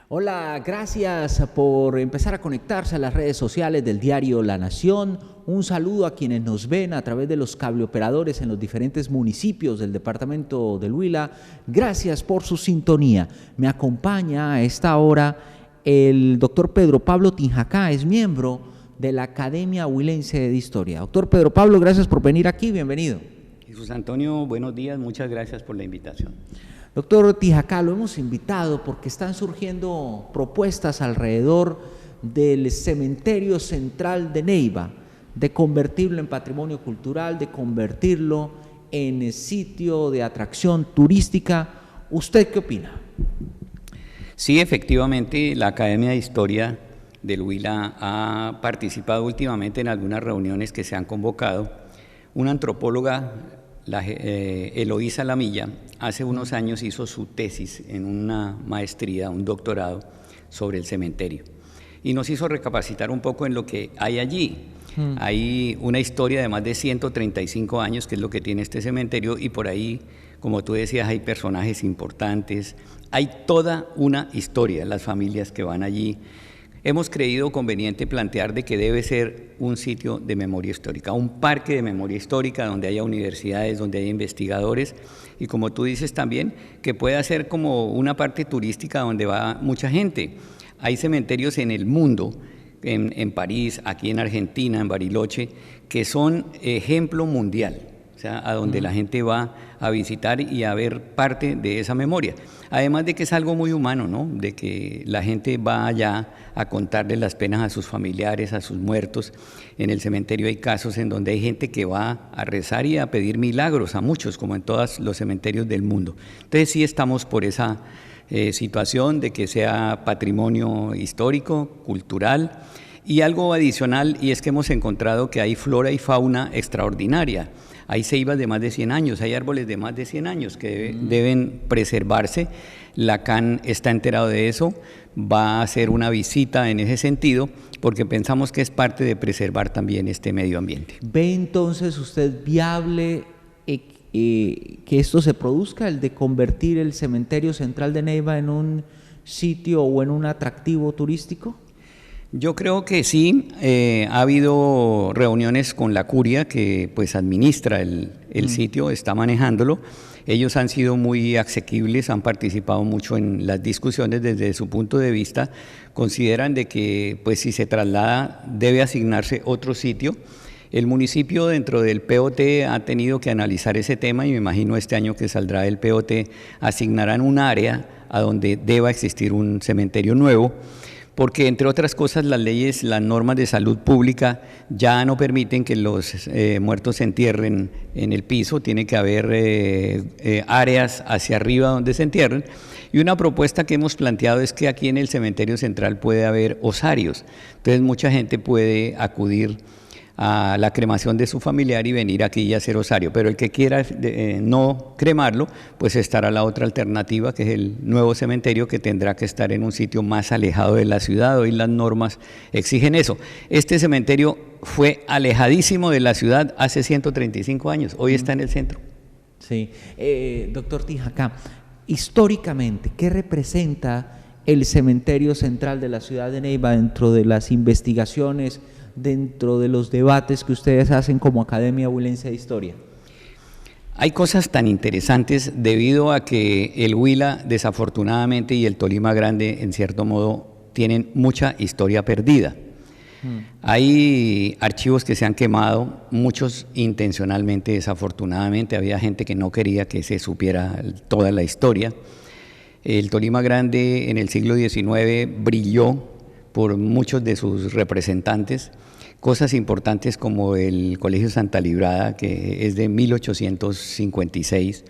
Hola, gracias por empezar a conectarse a las redes sociales del diario La Nación. Un saludo a quienes nos ven a través de los cableoperadores en los diferentes municipios del departamento del Huila. Gracias por su sintonía. Me acompaña a esta hora el doctor Pedro Pablo Tinjacá, es miembro de la Academia Huilense de Historia. Doctor Pedro Pablo, gracias por venir aquí, bienvenido. Jesús Antonio, buenos días, muchas gracias por la invitación. Doctor Tinjacá, lo hemos invitado porque están surgiendo propuestas alrededor del cementerio central de Neiva, de convertirlo en patrimonio cultural, de convertirlo en sitio de atracción turística. ¿Usted qué opina? Sí, efectivamente, la Academia de Historia del Huila ha participado últimamente en algunas reuniones que se han convocado. Una antropóloga, Eloísa Lamilla, hace unos años hizo su tesis en una maestría, un doctorado sobre el cementerio y nos hizo recapacitar un poco en lo que hay allí. Hay una historia de más de 135 años, que es lo que tiene este cementerio, y por ahí, como tú decías, hay personajes importantes, hay toda una historia, las familias que van allí. Hemos creído conveniente plantear de que debe ser un sitio de memoria histórica, un parque de memoria histórica donde haya universidades, donde haya investigadores y, como tú dices también, que pueda ser como una parte turística donde va mucha gente. Hay cementerios en el mundo, en París, aquí en Argentina, en Bariloche, que son ejemplo mundial, o sea, a donde la gente va a visitar y a ver parte de esa memoria. Además de que es algo muy humano, ¿no? De que la gente va allá a contarle las penas a sus familiares, a sus muertos. En el cementerio hay casos en donde hay gente que va a rezar y a pedir milagros, a muchos, como en todos los cementerios del mundo. Entonces sí estamos por esa situación de que sea patrimonio histórico, cultural, y algo adicional, y es que hemos encontrado que hay flora y fauna extraordinaria. Hay ceibas de más de 100 años, hay árboles de más de 100 años que deben preservarse. La CAN está enterado de eso, va a hacer una visita en ese sentido, porque pensamos que es parte de preservar también este medio ambiente. ¿Ve entonces usted viable que esto se produzca, el de convertir el cementerio central de Neiva en un sitio o en un atractivo turístico? Yo creo que sí, ha habido reuniones con la curia que pues administra el sitio, está manejándolo. Ellos han sido muy asequibles, han participado mucho en las discusiones desde su punto de vista. Consideran de que pues si se traslada debe asignarse otro sitio. El municipio dentro del POT ha tenido que analizar ese tema y me imagino este año que saldrá el POT asignarán un área a donde deba existir un cementerio nuevo, porque entre otras cosas las leyes, las normas de salud pública ya no permiten que los muertos se entierren en el piso, tiene que haber áreas hacia arriba donde se entierren, y una propuesta que hemos planteado es que aquí en el cementerio central puede haber osarios, entonces mucha gente puede acudir a la cremación de su familiar y venir aquí y hacer osario, pero el que quiera no cremarlo, pues estará la otra alternativa, que es el nuevo cementerio, que tendrá que estar en un sitio más alejado de la ciudad. Hoy las normas exigen eso. Este cementerio fue alejadísimo de la ciudad hace 135 años, hoy está en el centro. Sí, doctor Tinjacá, históricamente, ¿qué representa el cementerio central de la ciudad de Neiva dentro de las investigaciones, dentro de los debates que ustedes hacen como Academia Huilense de Historia? Hay cosas tan interesantes debido a que el Huila, desafortunadamente, y el Tolima Grande, en cierto modo, tienen mucha historia perdida. Hay archivos que se han quemado, muchos intencionalmente, desafortunadamente. Había gente que no quería que se supiera toda la historia. El Tolima Grande en el siglo XIX brilló por muchos de sus representantes, cosas importantes como el Colegio Santa Librada, que es de 1856,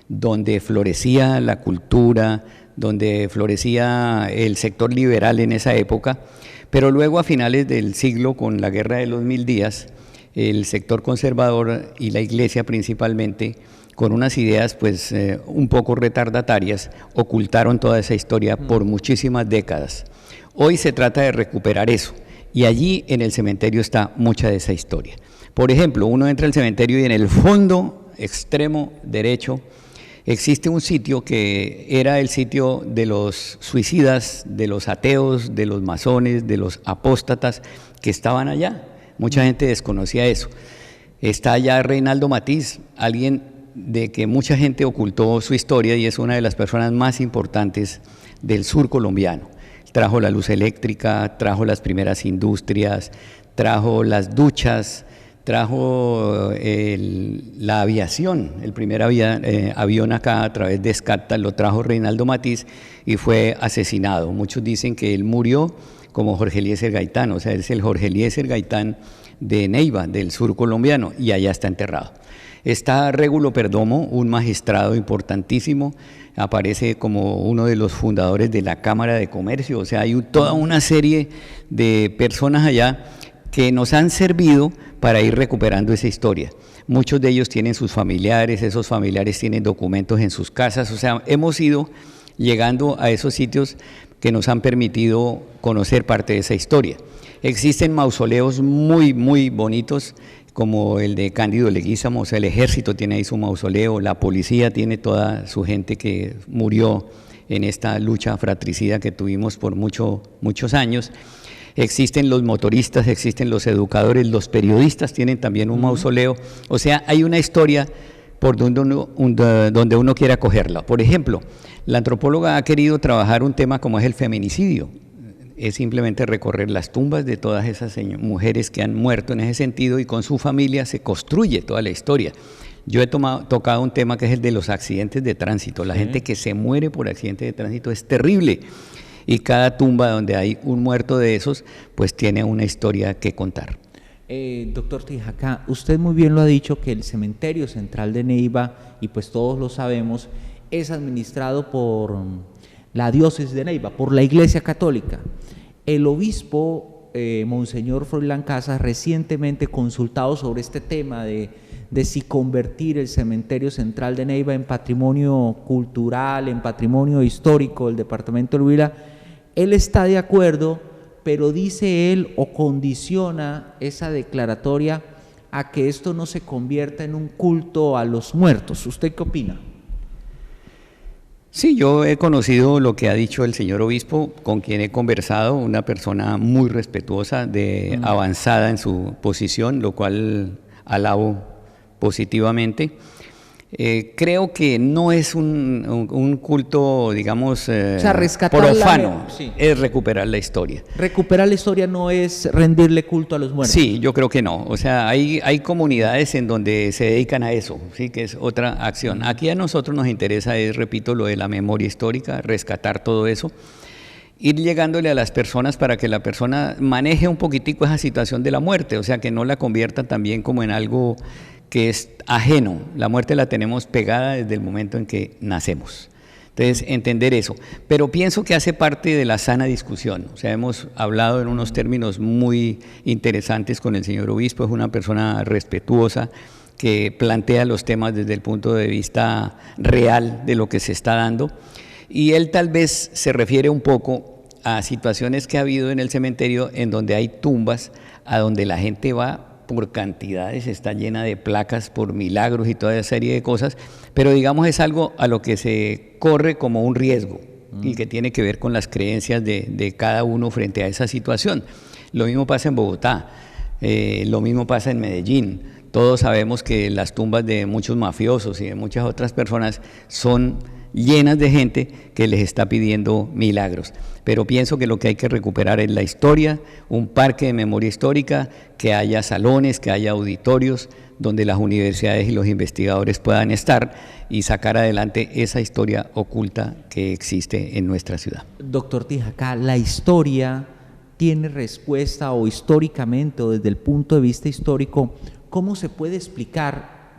donde florecía la cultura, donde florecía el sector liberal en esa época, pero luego a finales del siglo, con la Guerra de los 1000 días, el sector conservador y la Iglesia principalmente, con unas ideas pues un poco retardatarias, ocultaron toda esa historia por muchísimas décadas. Hoy se trata de recuperar eso, y allí en el cementerio está mucha de esa historia. Por ejemplo, uno entra al cementerio y en el fondo extremo derecho Existe un sitio que era el sitio de los suicidas, de los ateos, de los masones, de los apóstatas que estaban allá. Mucha gente desconocía eso. Está allá Reinaldo Matiz, alguien de que mucha gente ocultó su historia y es una de las personas más importantes del sur colombiano. Trajo la luz eléctrica, trajo las primeras industrias, trajo las duchas, trajo la aviación, el primer avión acá a través de Escata lo trajo Reinaldo Matiz y fue asesinado. Muchos dicen que él murió como Jorge Eliezer Gaitán, o sea, es el Jorge Eliezer Gaitán de Neiva, del sur colombiano, y allá está enterrado. Está Régulo Perdomo, un magistrado importantísimo, aparece como uno de los fundadores de la Cámara de Comercio, o sea, hay toda una serie de personas allá que nos han servido para ir recuperando esa historia. Muchos de ellos tienen sus familiares, esos familiares tienen documentos en sus casas, o sea, hemos ido llegando a esos sitios que nos han permitido conocer parte de esa historia. Existen mausoleos muy, muy bonitos, como el de Cándido Leguízamo, o sea, el ejército tiene ahí su mausoleo, la policía tiene toda su gente que murió en esta lucha fratricida que tuvimos por muchos años. Existen los motoristas, existen los educadores, los periodistas tienen también un mausoleo, o sea, hay una historia por donde uno quiera cogerla. Por ejemplo, la antropóloga ha querido trabajar un tema como es el feminicidio, es simplemente recorrer las tumbas de todas esas mujeres que han muerto en ese sentido y con su familia se construye toda la historia. Yo he tocado un tema que es el de los accidentes de tránsito, la gente que se muere por accidentes de tránsito es terrible. Y cada tumba donde hay un muerto de esos, pues tiene una historia que contar. Doctor Tijacá, usted muy bien lo ha dicho que el cementerio central de Neiva, y pues todos lo sabemos, es administrado por la diócesis de Neiva, por la Iglesia Católica. El obispo, Monseñor Froilán Casas, recientemente consultado sobre este tema de si convertir el cementerio central de Neiva en patrimonio cultural, en patrimonio histórico del departamento del Huila, él está de acuerdo, pero dice él o condiciona esa declaratoria a que esto no se convierta en un culto a los muertos. ¿Usted qué opina? Sí, yo he conocido lo que ha dicho el señor obispo, con quien he conversado, una persona muy respetuosa, avanzada en su posición, lo cual alabo positivamente. Creo que no es un culto, digamos, o sea, profano, sí. Es recuperar la historia. Recuperar la historia no es rendirle culto a los muertos. Sí, yo creo que no. O sea, hay comunidades en donde se dedican a eso, sí, que es otra acción. Aquí a nosotros nos interesa, repito, lo de la memoria histórica, rescatar todo eso, ir llegándole a las personas para que la persona maneje un poquitico esa situación de la muerte, o sea, que no la convierta también como en algo que es ajeno. La muerte la tenemos pegada desde el momento en que nacemos. Entonces, entender eso. Pero pienso que hace parte de la sana discusión. O sea, hemos hablado en unos términos muy interesantes con el señor obispo, es una persona respetuosa que plantea los temas desde el punto de vista real de lo que se está dando. Y él tal vez se refiere un poco a situaciones que ha habido en el cementerio en donde hay tumbas a donde la gente va por cantidades, está llena de placas por milagros y toda esa serie de cosas, pero digamos es algo a lo que se corre como un riesgo y que tiene que ver con las creencias de cada uno frente a esa situación. Lo mismo pasa en Bogotá, lo mismo pasa en Medellín. Todos sabemos que las tumbas de muchos mafiosos y de muchas otras personas son llenas de gente que les está pidiendo milagros. Pero pienso que lo que hay que recuperar es la historia, un parque de memoria histórica, que haya salones, que haya auditorios, donde las universidades y los investigadores puedan estar y sacar adelante esa historia oculta que existe en nuestra ciudad. Doctor Tijacá, ¿la historia tiene respuesta o históricamente o desde el punto de vista histórico, cómo se puede explicar,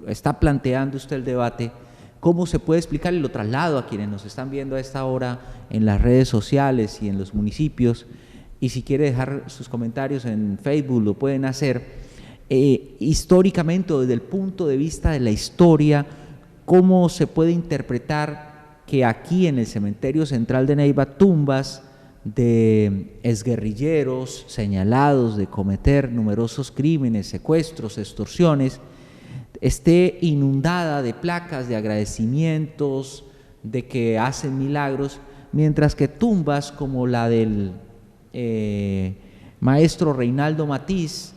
está planteando usted el debate, cómo se puede explicar, y lo traslado a quienes nos están viendo a esta hora en las redes sociales y en los municipios, y si quiere dejar sus comentarios en Facebook lo pueden hacer, históricamente o desde el punto de vista de la historia, cómo se puede interpretar que aquí en el cementerio central de Neiva tumbas de exguerrilleros señalados de cometer numerosos crímenes, secuestros, extorsiones, esté inundada de placas, de agradecimientos, de que hacen milagros, mientras que tumbas como la del maestro Reinaldo Matiz,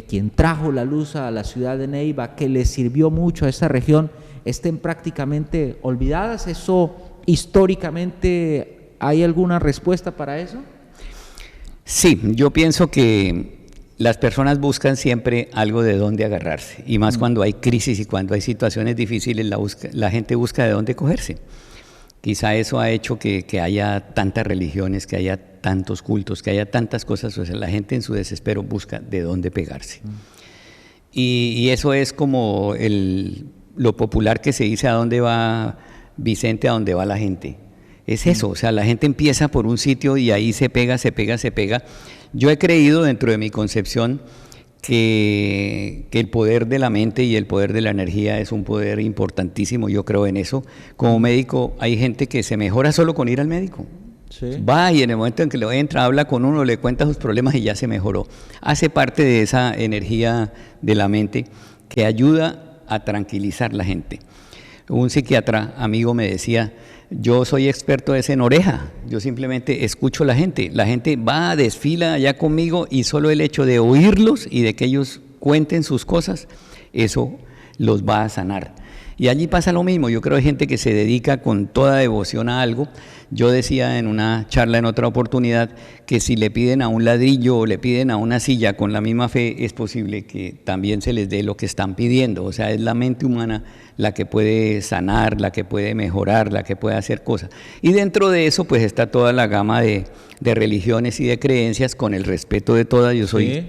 quien trajo la luz a la ciudad de Neiva, que le sirvió mucho a esta región, estén prácticamente olvidadas. ¿Eso históricamente hay alguna respuesta para eso? Sí, yo pienso que las personas buscan siempre algo de dónde agarrarse, y más cuando hay crisis y cuando hay situaciones difíciles, la gente busca de dónde cogerse. Quizá eso ha hecho que haya tantas religiones, que haya tantos cultos, que haya tantas cosas. O sea, la gente en su desespero busca de dónde pegarse. Y eso es como lo popular que se dice: ¿a dónde va Vicente? ¿A dónde va la gente? Es eso, o sea, la gente empieza por un sitio y ahí se pega, se pega, se pega. Yo he creído, dentro de mi concepción, que el poder de la mente y el poder de la energía es un poder importantísimo. Yo creo en eso. Como médico, hay gente que se mejora solo con ir al médico. Sí. Va y en el momento en que lo entra, habla con uno, le cuenta sus problemas y ya se mejoró. Hace parte de esa energía de la mente que ayuda a tranquilizar la gente. Un psiquiatra amigo me decía: yo soy experto en oreja, yo simplemente escucho a la gente va, desfila allá conmigo, y solo el hecho de oírlos y de que ellos cuenten sus cosas, eso los va a sanar. Y allí pasa lo mismo. Yo creo que hay gente que se dedica con toda devoción a algo. Yo decía en una charla en otra oportunidad que si le piden a un ladrillo o le piden a una silla con la misma fe, es posible que también se les dé lo que están pidiendo. O sea, es la mente humana la que puede sanar, la que puede mejorar, la que puede hacer cosas. Y dentro de eso pues está toda la gama de religiones y de creencias, con el respeto de todas. Yo soy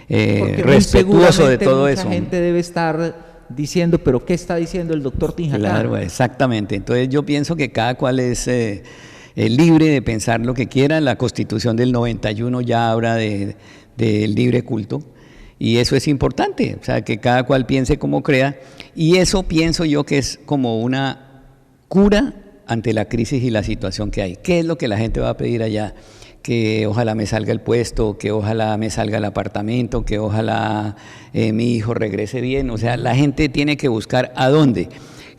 respetuoso de todo eso. Mucha gente debe estar diciendo: ¿pero qué está diciendo el doctor Tinjacá? Claro, exactamente. Entonces yo pienso que cada cual es libre de pensar lo que quiera. La Constitución del 91 ya habla de libre culto, y eso es importante, o sea, que cada cual piense como crea, y eso pienso yo que es como una cura ante la crisis y la situación que hay. ¿Qué es lo que la gente va a pedir allá? Que ojalá me salga el puesto, que ojalá me salga el apartamento, que ojalá mi hijo regrese bien. O sea, la gente tiene que buscar a dónde.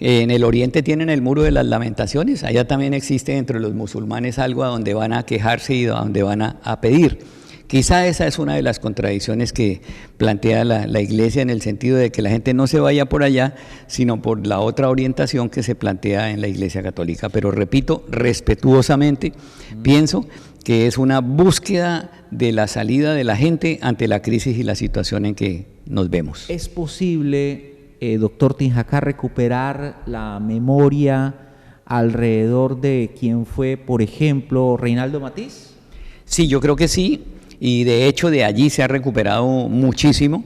En el Oriente tienen el Muro de las Lamentaciones. Allá también existe entre los musulmanes algo a donde van a quejarse y a donde van a pedir. Quizá esa es una de las contradicciones que plantea la Iglesia, en el sentido de que la gente no se vaya por allá, sino por la otra orientación que se plantea en la Iglesia Católica. Pero repito, respetuosamente, pienso que es una búsqueda de la salida de la gente ante la crisis y la situación en que nos vemos. ¿Es posible, doctor Tinjacá, recuperar la memoria alrededor de quién fue, por ejemplo, Reinaldo Matiz? Sí, yo creo que sí, y de hecho de allí se ha recuperado muchísimo,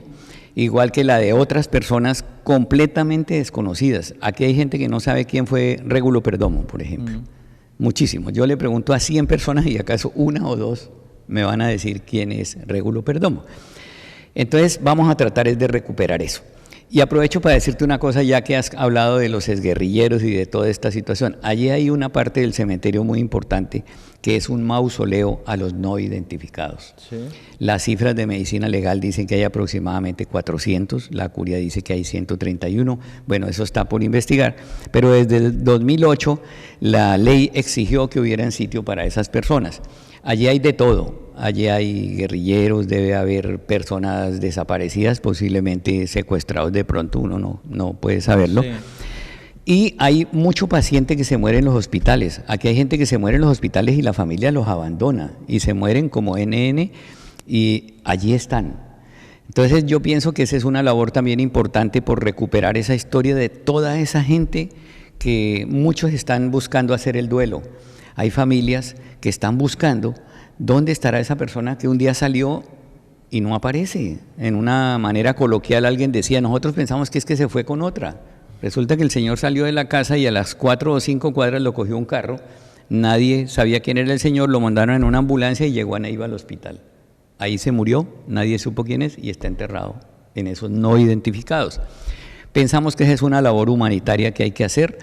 igual que la de otras personas completamente desconocidas. Aquí hay gente que no sabe quién fue Régulo Perdomo, por ejemplo. Muchísimo. Yo le pregunto a 100 personas y acaso una o dos me van a decir quién es Régulo Perdomo. Entonces vamos a tratar de recuperar eso. Y aprovecho para decirte una cosa, ya que has hablado de los exguerrilleros y de toda esta situación. Allí hay una parte del cementerio muy importante, que es un mausoleo a los no identificados. Sí. Las cifras de medicina legal dicen que hay aproximadamente 400, la curia dice que hay 131, bueno, eso está por investigar, pero desde el 2008 la ley exigió que hubiera un sitio para esas personas. Allí hay de todo, allí hay guerrilleros, debe haber personas desaparecidas, posiblemente secuestrados, de pronto uno no puede saberlo. Sí. Y hay mucho paciente que se muere en los hospitales. Aquí hay gente que se muere en los hospitales y la familia los abandona y se mueren como NN y allí están. Entonces yo pienso que esa es una labor también importante por recuperar esa historia de toda esa gente que muchos están buscando hacer el duelo. Hay familias que están buscando dónde estará esa persona que un día salió y no aparece. En una manera coloquial alguien decía: nosotros pensamos que es que se fue con otra. Resulta que el señor salió de la casa y a las 4 o 5 cuadras lo cogió un carro, nadie sabía quién era el señor, lo mandaron en una ambulancia y llegó a Neiva al hospital. Ahí se murió, nadie supo quién es y está enterrado en esos no identificados. Pensamos que esa es una labor humanitaria que hay que hacer,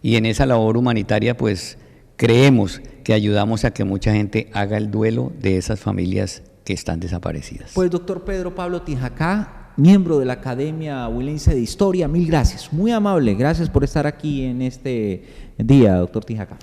y en esa labor humanitaria pues creemos que ayudamos a que mucha gente haga el duelo de esas familias que están desaparecidas. Pues doctor Pedro Pablo Tinjacá, miembro de la Academia Huilense de Historia. Mil gracias, muy amable, gracias por estar aquí en este día, doctor Tijacá.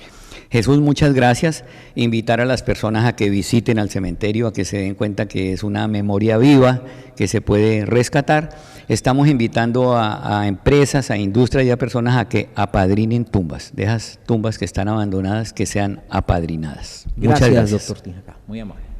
Jesús, muchas gracias. Invitar a las personas a que visiten al cementerio, a que se den cuenta que es una memoria viva, que se puede rescatar. Estamos invitando a empresas, a industrias y a personas a que apadrinen tumbas, de esas tumbas que están abandonadas, que sean apadrinadas. Muchas gracias, doctor Tijacá, muy amable.